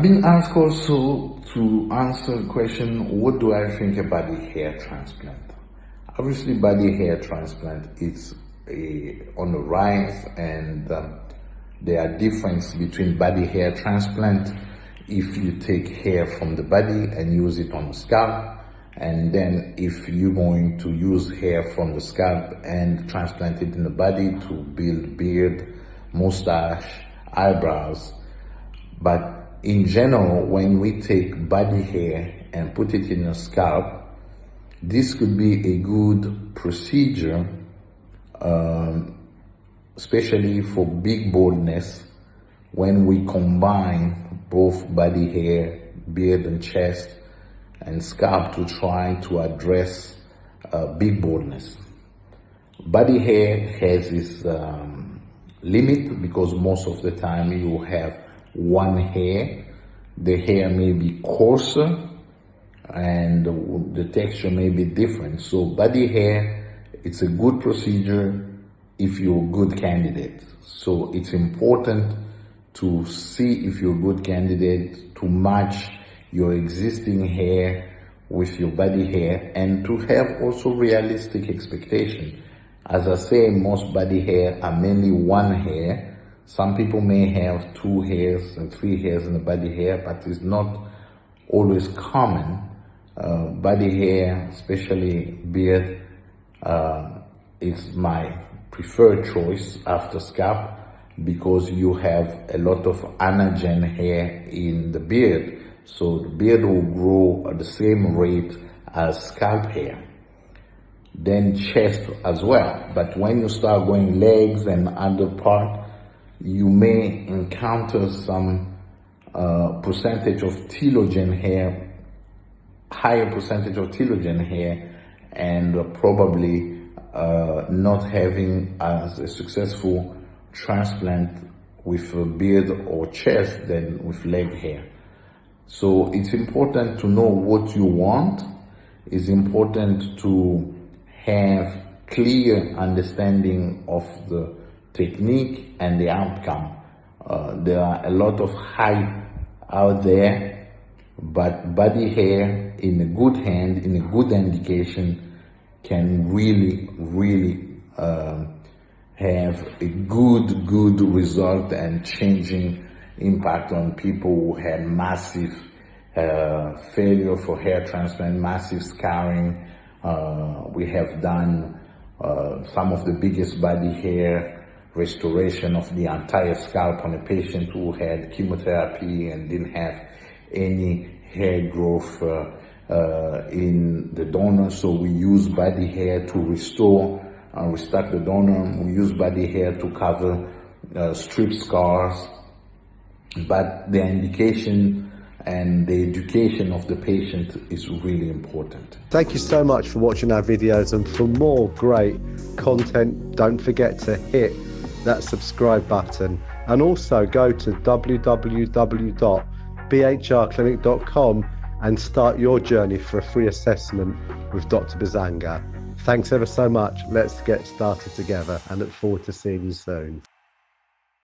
I've been asked also to answer the question, what do I think about the hair transplant? Obviously, body hair transplant is on the rise, and there are differences between body hair transplant if you take hair from the body and use it on the scalp, and then if you're going to use hair from the scalp and transplant it in the body to build beard, mustache, eyebrows. But in general, when we take body hair and put it in the scalp, this could be a good procedure, especially for big baldness, when we combine both body hair, beard and chest, and scalp to try to address big baldness. Body hair has its limit, because most of the time you have one hair. The hair may be coarser and the texture may be different. So body hair, it's a good procedure if you're a good candidate. So it's important to see if you're a good candidate, to match your existing hair with your body hair, and to have also realistic expectation. As I say, most body hair are mainly one hair. Some people may have 2 hairs and 3 hairs in the body hair, but it's not always common. Body hair, especially beard, is my preferred choice after scalp, because you have a lot of anagen hair in the beard. So the beard will grow at the same rate as scalp hair. Then chest as well. But when you start going legs and under part, you may encounter some percentage of telogen hair, higher percentage of telogen hair, and probably not having as a successful transplant with a beard or chest than with leg hair. So it's important to know what you want. It's important to have clear understanding of the technique and the outcome. There are a lot of hype out there, but body hair in a good hand, in a good indication, can really have a good result and changing impact on people who had massive failure for hair transplant, massive scarring. We have done some of the biggest body hair restoration of the entire scalp on a patient who had chemotherapy and didn't have any hair growth in the donor. So we use body hair to restore and restart the donor. We use body hair to cover strip scars. But the indication and the education of the patient is really important. Thank you so much for watching our videos, and for more great content, don't forget to hit that subscribe button, and also go to www.bhrclinic.com and start your journey for a free assessment with Dr. Bisanga. Thanks ever so much. Let's get started together, and look forward to seeing you soon.